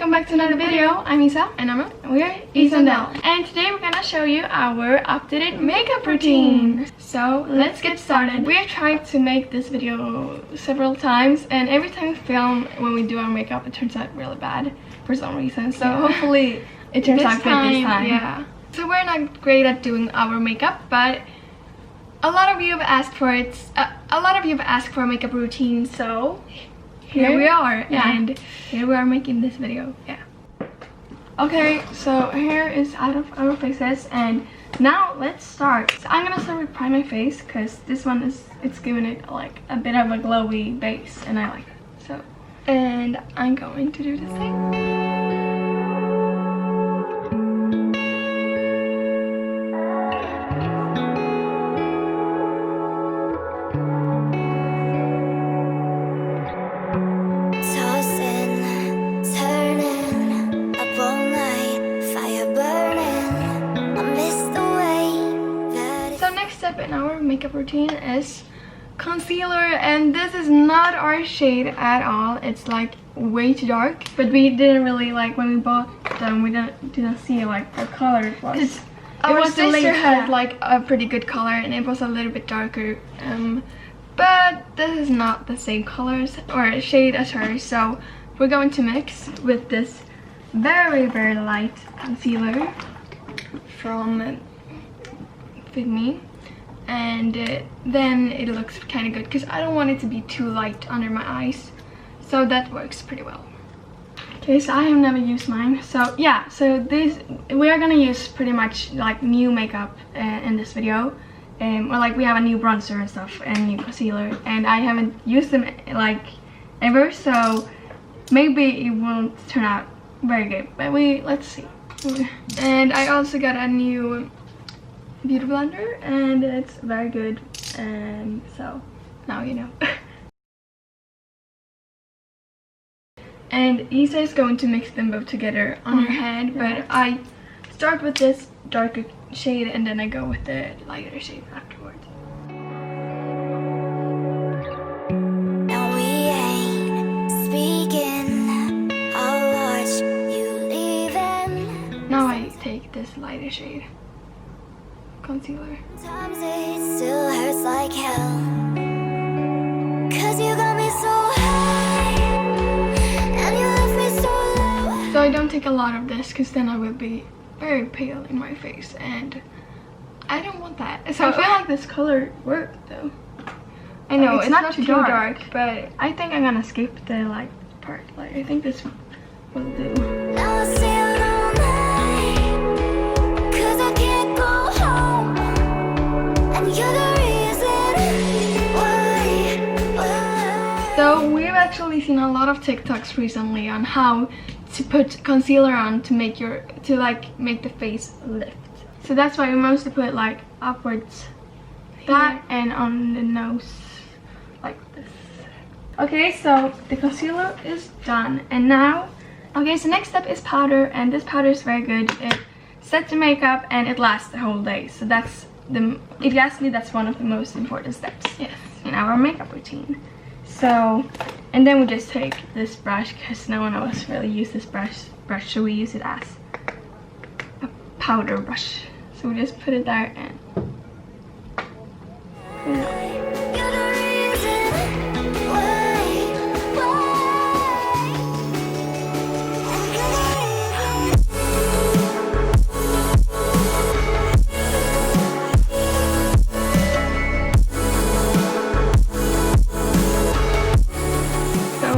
welcome back to another video. I'm Isa and Emma, and we are Izaandelle. And today we're gonna show you our up-to-date makeup routine. So let's get started. We have tried to make this video several times, and every time we film, when we do our makeup, it turns out really bad for some reason. So hopefully it turns out good this time. Yeah. So we're not great at doing our makeup, but a lot of you have asked for it. A lot of you have asked for a makeup routine, so here we are, and here we are making this video. Okay, so here is out of our faces, and now let's start. So I'm gonna start with prime my face because this one it's giving it like a bit of a glowy base, and I like it. So, and I'm going to do the same. In our makeup routine is concealer, and this is not our shade at all. It's like way too dark, but we didn't really like when we bought them, we didn't see like what color it was. Our sister had like a pretty good color and it was a little bit darker, but this is not the same colors or shade as hers, so we're going to mix with this very light concealer from Fit Me. And then it looks kind of good because I don't want it to be too light under my eyes, so that works pretty well. Okay, so I have never used mine, so yeah, so we are gonna use pretty much like new makeup in this video, or like we have a new bronzer and stuff and new concealer, and I haven't used them like ever, so maybe it won't turn out very good, but let's see. And I also got a new beauty blender, and it's very good, and so now you know. And Isa is going to mix them both together on her head, but I start with this darker shade and then I go with the lighter shade afterwards. Now I take this lighter shade concealer. Sometimes it still hurts like hell, 'cause you got me so high and you left me so low. So I don't take a lot of this because then I will be very pale in my face, and I don't want that. So I feel like this color worked though. I know it's not too dark, but I think I'm gonna skip the light part. Like I think this will do. Now I stay alone night, 'cause I can't go home. So we've actually seen a lot of TikToks recently on how to put concealer on to make the face lift. So that's why we mostly put like upwards, that, and on the nose like this. Okay, so the concealer is done, and now, okay, so next step is powder, and this powder is very good. It sets the makeup and it lasts the whole day. So that's if you ask me, that's one of the most important steps in our makeup routine. So, and then we just take this brush because no one else really uses this brush, so we use it as a powder brush. So we just put it there and put it on.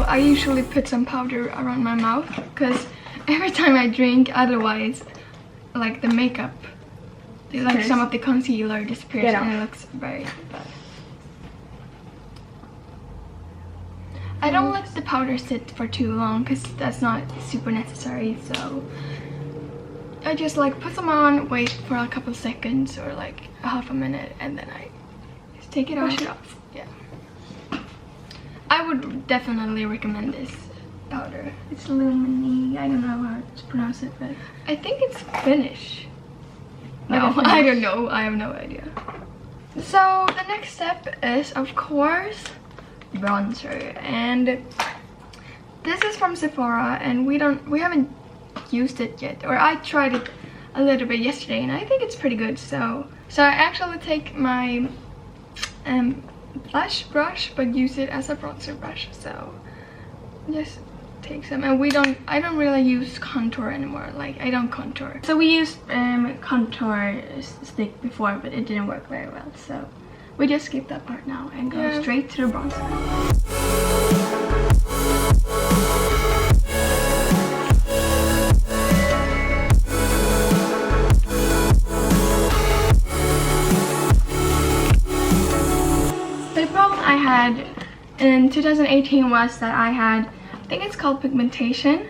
I usually put some powder around my mouth because every time I drink, otherwise like the makeup, like some of the concealer disappears and it looks very bad. I don't let the powder sit for too long because that's not super necessary, so I just like put them on, wait for a couple seconds or like a half a minute, and then I just take it off. Yeah. I would definitely recommend this powder. It's Lumini. I don't know how to pronounce it, but I think it's Finnish. No, I don't know. I have no idea. So the next step is, of course, bronzer. And this is from Sephora, and we haven't used it yet, or I tried it a little bit yesterday, and I think it's pretty good. So I actually take my blush brush but use it as a bronzer brush. So just take some, and I don't really use contour anymore. Like, I don't contour. So we used contour stick before, but it didn't work very well, so we just skip that part now and go straight to the bronzer. The problem I had in 2018 was that I think it's called pigmentation.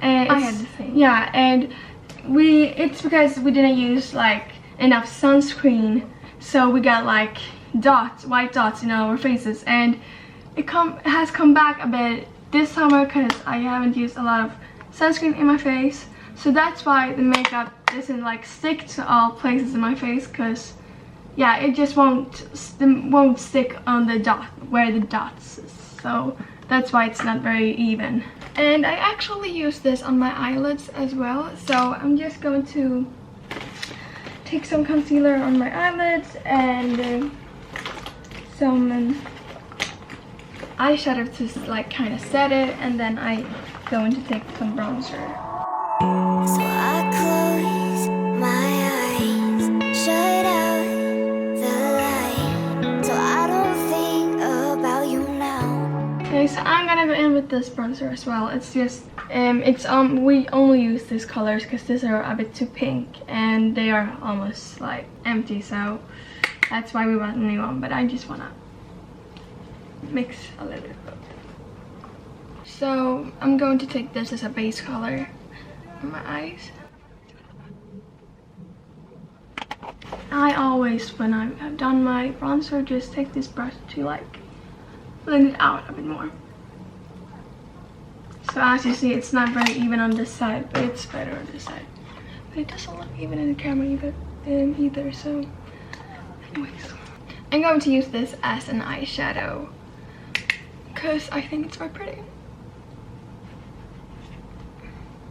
And I had the same. Yeah, and it's because we didn't use like enough sunscreen, so we got like white dots in our faces, and it has come back a bit this summer because I haven't used a lot of sunscreen in my face. So that's why the makeup doesn't like stick to all places in my face, because yeah, it just won't stick on the dot where the dots is. So that's why it's not very even. And I actually use this on my eyelids as well. So I'm just going to take some concealer on my eyelids and some eyeshadow to like kind of set it, and then I going to take some bronzer. So I close my eyes, shut out the light, so I don't think about you now. Okay, so I'm gonna go in with this bronzer as well. It's just we only use these colors because these are a bit too pink and they are almost like empty, so that's why we want a new one. But I just wanna mix a little bit. So I'm going to take this as a base color on my eyes. I always, when I have done my bronzer, just take this brush to like blend it out a bit more. So as you see, it's not very even on this side, but it's better on this side. But it doesn't look even in the camera either, so anyways. I'm going to use this as an eyeshadow because I think it's very pretty.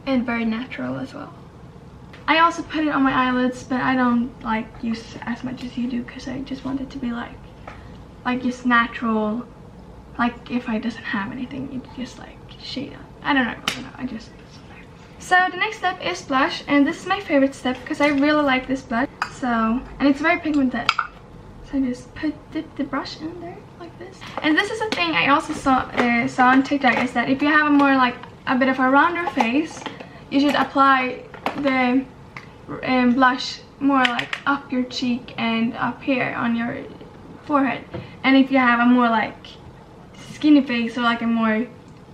And very natural as well. I also put it on my eyelids, but I don't like use as much as you do because I just want it to be like just natural. Like if I doesn't have anything, it's just like shade on. I don't know, I just. So the next step is blush, and this is my favorite step because I really like this blush. So, and it's very pigmented. So I just dip the brush in there like this. And this is a thing I also saw on TikTok, is that if you have a bit of a rounder face, you should apply the blush more like up your cheek and up here on your forehead. And if you have a more like skinny face or like a more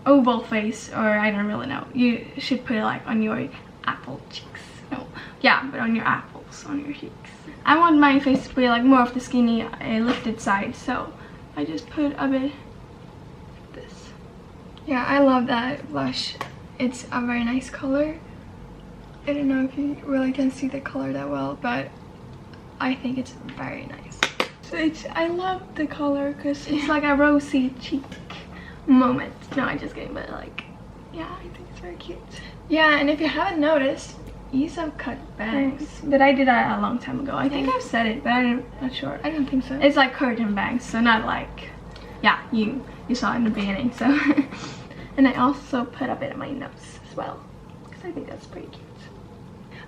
oval face, or I don't really know, you should put it like on your apple cheeks. No, yeah, but on your apples, on your cheeks. I want my face to be like more of the skinny lifted side, so I just put a bit like this. Yeah, I love that blush. It's a very nice color. I don't know if you really can see the color that well, but I think it's very nice. So I love the color because it's like a rosy cheek moment. No, I'm just kidding, but like, yeah, I think it's very cute. Yeah, and if you haven't noticed, Isa cut bangs. But I did that a long time ago. I think I've said it, but I'm not sure. I don't think so. It's like curtain bangs, so not like, yeah, you saw it in the beginning, so. And I also put a bit on my nose as well, because I think that's pretty cute.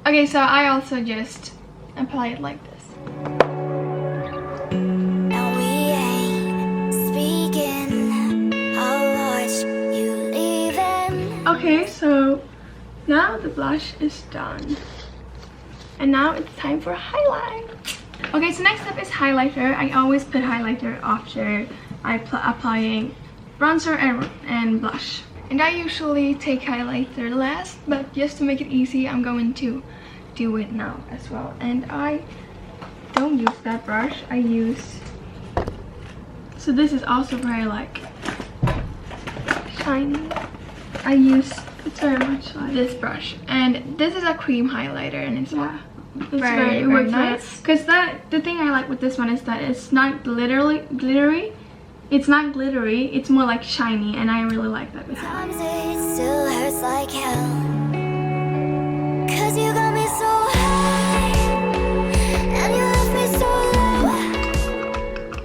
Okay, so I also just apply it like this. Now we ain't speaking, I'll watch you leaving. Okay, so now the blush is done. And now it's time for highlight. Okay, so next step is highlighter. I always put highlighter after applying bronzer and blush. And I usually take highlighter last, but just to make it easy, I'm going to do it now as well. And I don't use that brush. I use, so this is also very like shiny. I use, it's very much like this brush, and this is a cream highlighter, and it's very nice. Because the thing I like with this one is that it's not glittery, it's not glittery, it's more like shiny, and I really like that with it. Sometimes it still hurts like hell, 'cause you got me so high and you left me so low.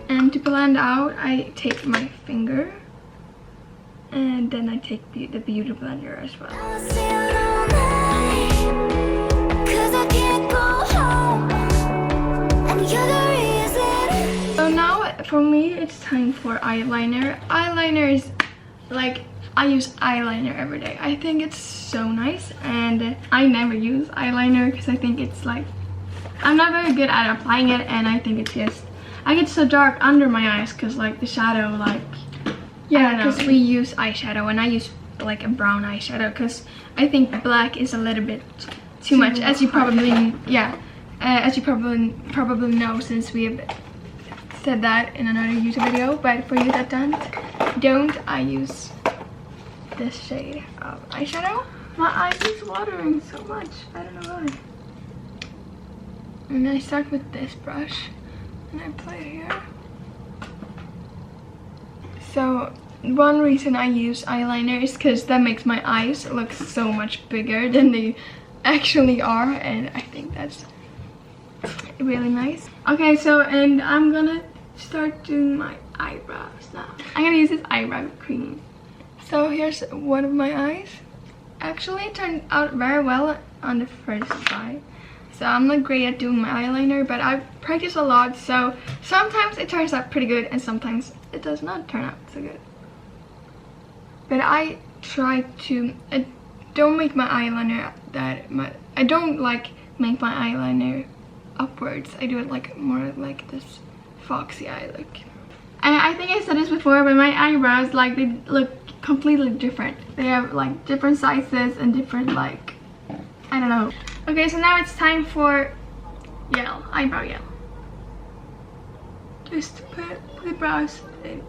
And to blend out, I take my finger and then I take the beauty blender as well. I'll stay out all night, 'cause I can't go home, and you're the reason. So now for me it's time for eyeliner. Eyeliner is like, I use eyeliner every day. I think it's so nice, and I never use eyeliner because I think it's like, I'm not very good at applying it, and I think it's just, I get so dark under my eyes because like the shadow, like, yeah, because we use eyeshadow and I use like a brown eyeshadow because I think black is a little bit too much, as you probably, yeah, as you probably know, since we have said that in another YouTube video. But for you that don't, I use this shade of eyeshadow. My eyes is watering so much, I don't know why. And I start with this brush and I apply it here. So one reason I use eyeliner is because that makes my eyes look so much bigger than they actually are, and I think that's really nice. Okay, so, and I'm gonna start doing my eyebrows now. I'm gonna use this eyebrow cream. So here's one of my eyes. Actually, it turned out very well on the first try. So I'm not great at doing my eyeliner, but I practice a lot, so sometimes it turns out pretty good and sometimes it does not turn out so good. But I try to, I don't make my eyeliner that much. I don't like make my eyeliner upwards. I do it like more like this foxy eye look. And I think I said this before, but my eyebrows, like, they look completely different. They have like different sizes and different, like, I don't know. Okay, so now it's time for yellow, eyebrow yellow. Just to put the brows in.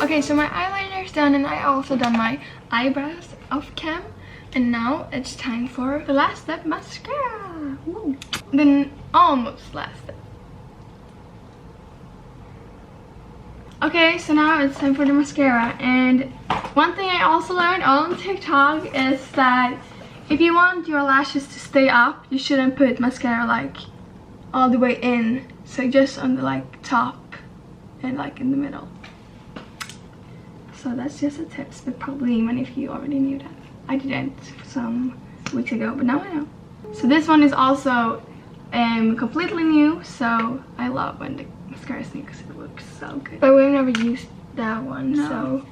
Okay, so my eyeliner is done, and I also done my eyebrows off cam. And now it's time for the last step, mascara. Woo. Then almost last step. Okay, so now it's time for the mascara. And one thing I also learned on TikTok is that if you want your lashes to stay up, you shouldn't put mascara like all the way in. So just on the like top and like in the middle. So that's just a tips, but probably even if you already knew that. I didn't some weeks ago, but now I know. So this one is also completely new, so I love when the mascara is new because it looks so good. But we've never used that one, no. So.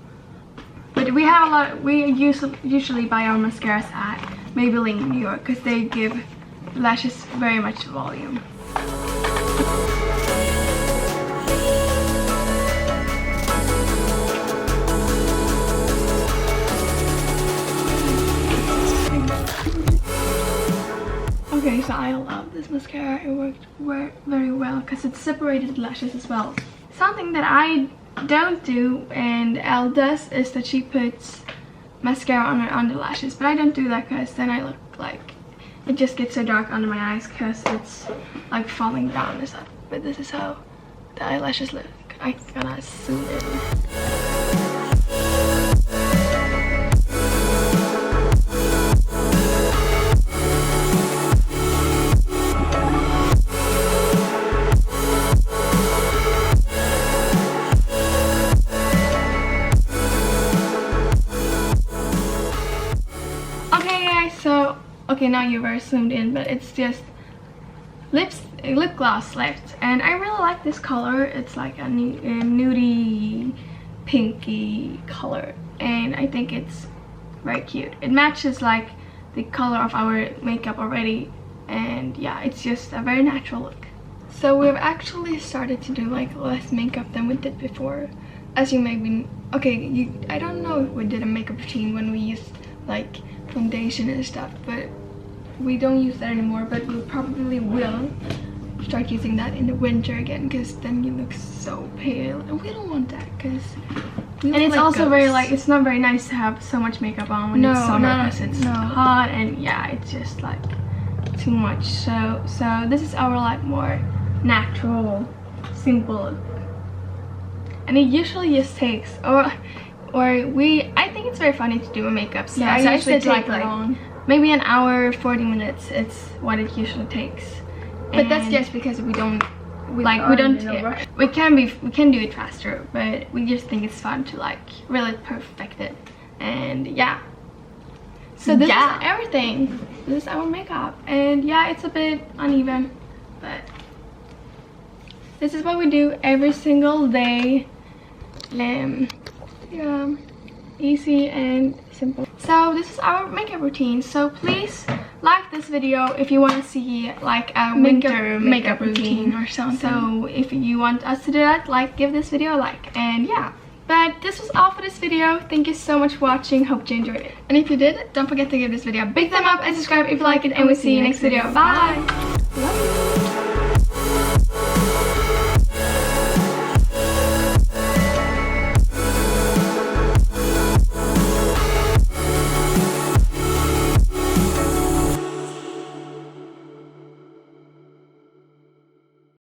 But we have a lot. We usually buy our mascaras at Maybelline in New York because they give lashes very much volume. Okay, so I love this mascara. It worked very well because it separated the lashes as well. Something that I don't do and Elle does is that she puts mascara on her under lashes, but I don't do that because then I look like it just gets so dark under my eyes because it's like falling down and stuff. But this is how the eyelashes look. I'm gonna zoom in. Okay, now you're very zoomed in, but it's just lip gloss left, and I really like this color. It's like a nudie pinky color, and I think it's very cute. It matches like the color of our makeup already, and yeah, it's just a very natural look. So we've actually started to do like less makeup than we did before, as you may be. Okay, I don't know if we did a makeup routine when we used like foundation and stuff, but we don't use that anymore. But we probably will start using that in the winter again, because then you look so pale, and we don't want that, because And it's also very like, it's not very nice to have so much makeup on when it's summer because it's hot, and yeah, it's just like too much. So this is our like more natural, simple look. And it usually just takes, I think it's very funny to do a makeup. So yeah, I usually take like maybe an hour, 40 minutes. It's what it usually takes. But that's just because we can do it faster, but we just think it's fun to like really perfect it. And yeah, so this is everything. This is our makeup, and yeah, it's a bit uneven, but this is what we do every single day. Yeah, easy and simple. So this is our makeup routine. So please like this video if you want to see like a winter makeup routine or something. So if you want us to do that, like, give this video a like. And yeah, but this was all for this video. Thank you so much for watching. Hope you enjoyed it, and if you did, don't forget to give this video a big thumb up and subscribe if you like it, and we'll see you next video. Bye.